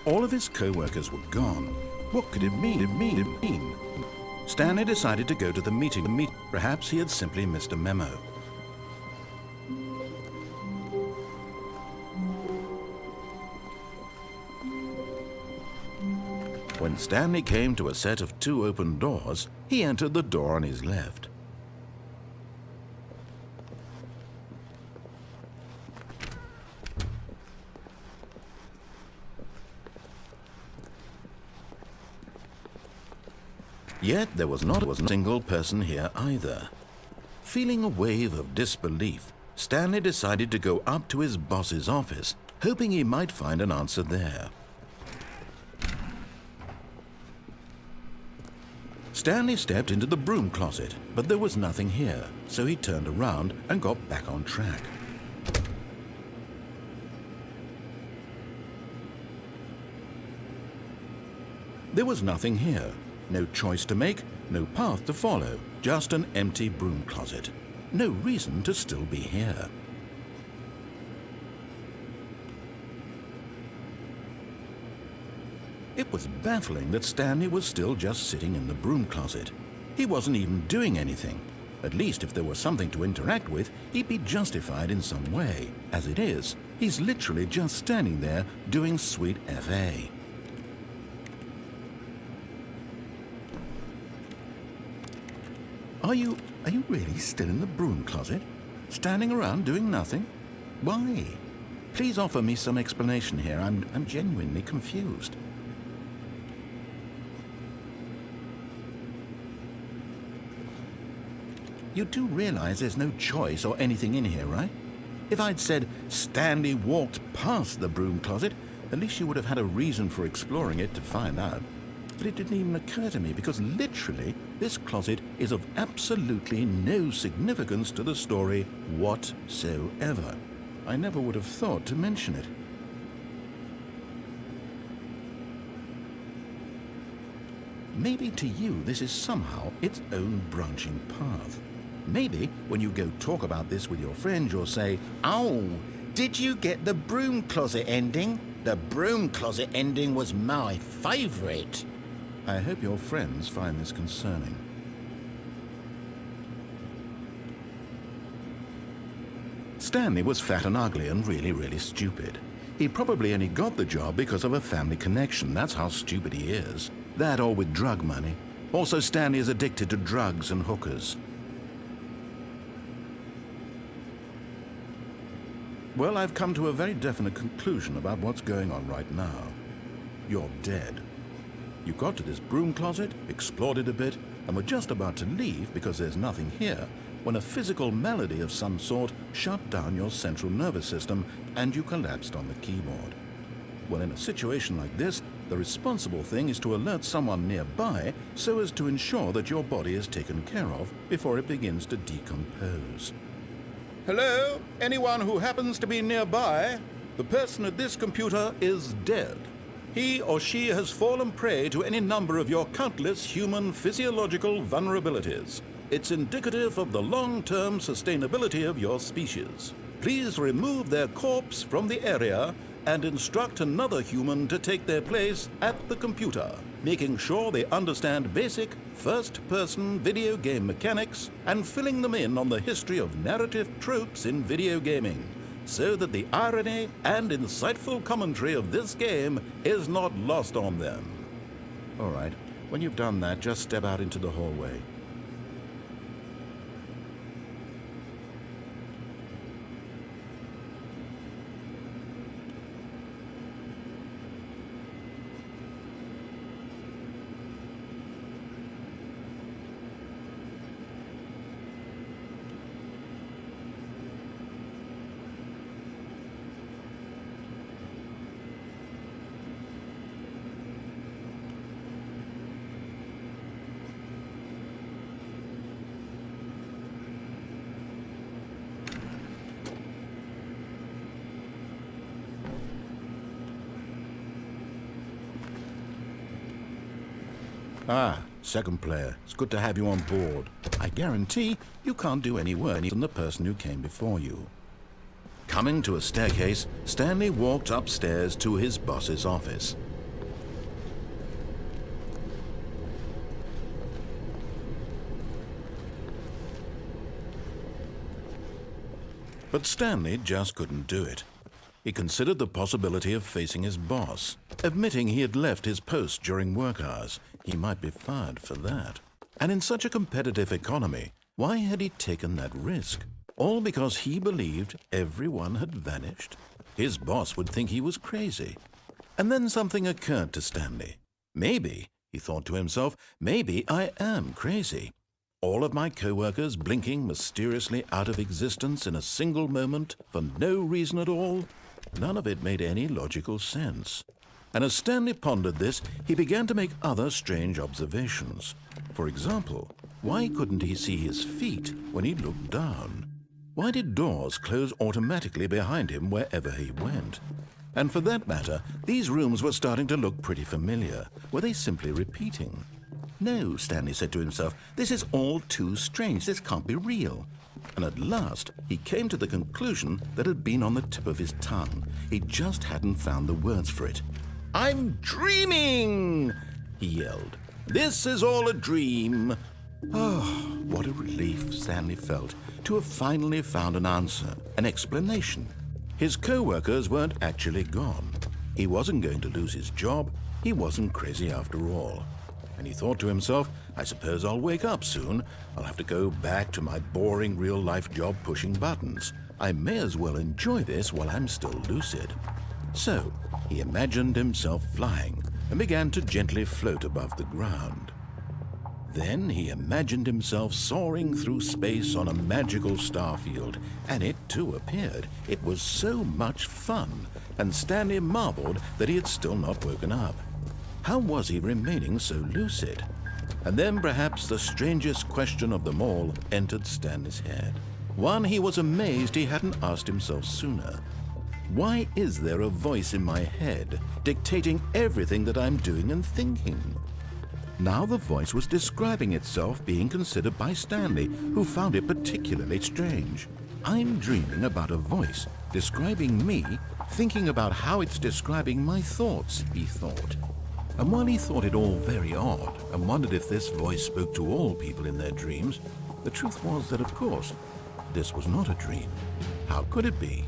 All of his co-workers were gone. What could it mean? Stanley decided to go to the meeting. Perhaps he had simply missed a memo. When Stanley came to a set of 2 open doors, he entered the door on his left. Yet there was not a single person here either. Feeling a wave of disbelief, Stanley decided to go up to his boss's office, hoping he might find an answer there. Stanley stepped into the broom closet, but there was nothing here, so he turned around and got back on track. There was nothing here. No choice to make, no path to follow, just an empty broom closet. No reason to still be here. It was baffling that Stanley was still just sitting in the broom closet. He wasn't even doing anything. At least if there was something to interact with, he'd be justified in some way. As it is, he's literally just standing there doing sweet FA. Are you really still in the broom closet? Standing around doing nothing? Why? Please offer me some explanation here. I'm genuinely confused. You do realize there's no choice or anything in here, right? If I'd said Stanley walked past the broom closet, at least you would have had a reason for exploring it to find out. But it didn't even occur to me because literally this closet is of absolutely no significance to the story whatsoever. I never would have thought to mention it. Maybe to you this is somehow its own branching path. Maybe when you go talk about this with your friends, you'll say, "Oh, did you get the broom closet ending? The broom closet ending was my favorite." I hope your friends find this concerning. Stanley was fat and ugly and really stupid. He probably only got the job because of a family connection. That's how stupid he is. That or with drug money. Also, Stanley is addicted to drugs and hookers. Well, I've come to a very definite conclusion about what's going on right now. You're dead. You got to this broom closet, explored it a bit, and were just about to leave because there's nothing here, when a physical malady of some sort shut down your central nervous system and you collapsed on the keyboard. Well, in a situation like this, the responsible thing is to alert someone nearby so as to ensure that your body is taken care of before it begins to decompose. Hello? Anyone who happens to be nearby? The person at this computer is dead. He or she has fallen prey to any number of your countless human physiological vulnerabilities. It's indicative of the long-term sustainability of your species. Please remove their corpse from the area and instruct another human to take their place at the computer, making sure they understand basic first-person video game mechanics and filling them in on the history of narrative tropes in video gaming, so that the irony and insightful commentary of this game is not lost on them. All right, when you've done that, just step out into the hallway. Ah, second player. It's good to have you on board. I guarantee you can't do any worse than the person who came before you. Coming to a staircase, Stanley walked upstairs to his boss's office. But Stanley just couldn't do it. He considered the possibility of facing his boss, admitting he had left his post during work hours. He might be fired for that. And in such a competitive economy, why had he taken that risk? All because he believed everyone had vanished? His boss would think he was crazy. And then something occurred to Stanley. Maybe, he thought to himself, maybe I am crazy. All of my co-workers blinking mysteriously out of existence in a single moment for no reason at all? None of it made any logical sense. And as Stanley pondered this, he began to make other strange observations. For example, why couldn't he see his feet when he looked down? Why did doors close automatically behind him wherever he went? And for that matter, these rooms were starting to look pretty familiar. Were they simply repeating? No, Stanley said to himself, this is all too strange. This can't be real. And at last, he came to the conclusion that had been on the tip of his tongue. He just hadn't found the words for it. "I'm dreaming!" he yelled. "This is all a dream." Oh, what a relief Stanley felt to have finally found an answer, an explanation. His co-workers weren't actually gone. He wasn't going to lose his job. He wasn't crazy after all. And he thought to himself, I suppose I'll wake up soon. I'll have to go back to my boring real-life job pushing buttons. I may as well enjoy this while I'm still lucid. So he imagined himself flying and began to gently float above the ground. Then he imagined himself soaring through space on a magical starfield, and it too appeared. It was so much fun, and Stanley marveled that he had still not woken up. How was he remaining so lucid? And then perhaps the strangest question of them all entered Stanley's head. One he was amazed he hadn't asked himself sooner. Why is there a voice in my head dictating everything that I'm doing and thinking? Now the voice was describing itself being considered by Stanley, who found it particularly strange. I'm dreaming about a voice describing me, thinking about how it's describing my thoughts, he thought. And while he thought it all very odd and wondered if this voice spoke to all people in their dreams, the truth was that, of course, this was not a dream. How could it be?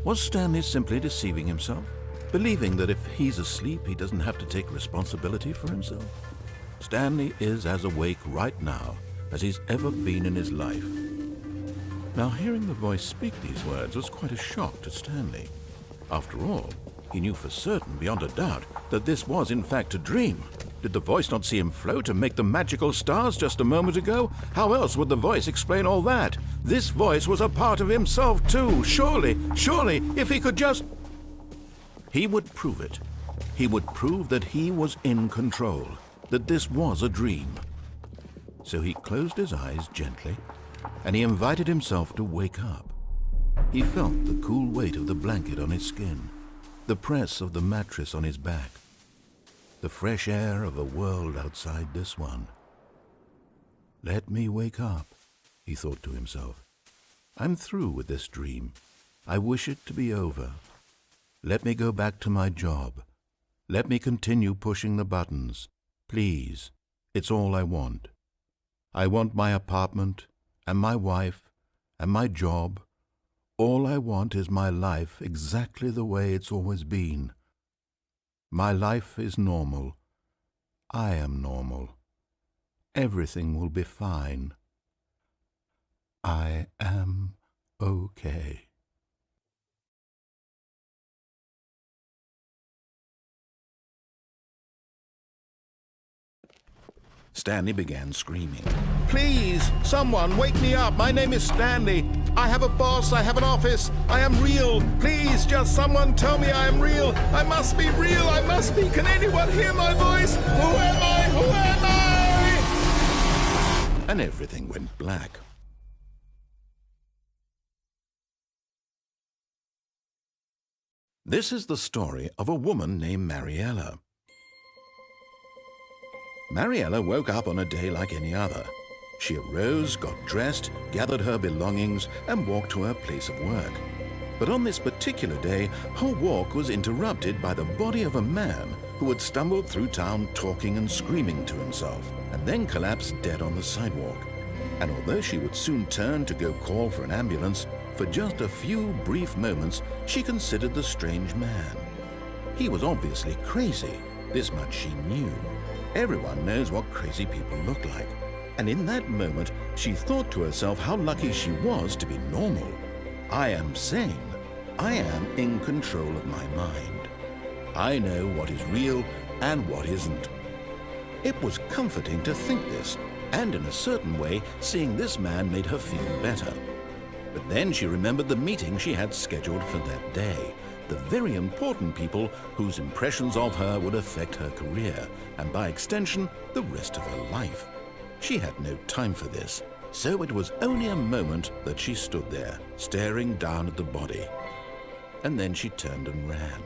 Was Stanley simply deceiving himself, believing that if he's asleep, he doesn't have to take responsibility for himself? Stanley is as awake right now as he's ever been in his life. Now, hearing the voice speak these words was quite a shock to Stanley. After all, he knew for certain, beyond a doubt, that this was in fact a dream. Did the voice not see him float and make the magical stars just a moment ago? How else would the voice explain all that? This voice was a part of himself too. Surely, if he could just... He would prove it. He would prove that he was in control, that this was a dream. So he closed his eyes gently, and he invited himself to wake up. He felt the cool weight of the blanket on his skin, the press of the mattress on his back, the fresh air of a world outside this one. Let me wake up, he thought to himself. I'm through with this dream. I wish it to be over. Let me go back to my job. Let me continue pushing the buttons. Please, it's all I want. I want my apartment and my wife and my job. All I want is my life exactly the way it's always been. My life is normal. I am normal. Everything will be fine. I am okay. Stanley began screaming. Please, someone, wake me up. My name is Stanley. I have a boss. I have an office. I am real. Please, just someone tell me I am real. I must be real. I must be. Can anyone hear my voice? Who am I? Who am I? And everything went black. This is the story of a woman named Mariella. Mariella woke up on a day like any other. She arose, got dressed, gathered her belongings, and walked to her place of work. But on this particular day, her walk was interrupted by the body of a man who had stumbled through town talking and screaming to himself, and then collapsed dead on the sidewalk. And although she would soon turn to go call for an ambulance, for For just a few brief moments, she considered the strange man. He was obviously crazy. This much she knew. Everyone knows what crazy people look like. And in that moment, she thought to herself how lucky she was to be normal. I am sane. I am in control of my mind. I know what is real and what isn't. It was comforting to think this, and in a certain way, seeing this man made her feel better. But then she remembered the meeting she had scheduled for that day, the very important people whose impressions of her would affect her career, and by extension, the rest of her life. She had no time for this, so it was only a moment that she stood there, staring down at the body. And then she turned and ran.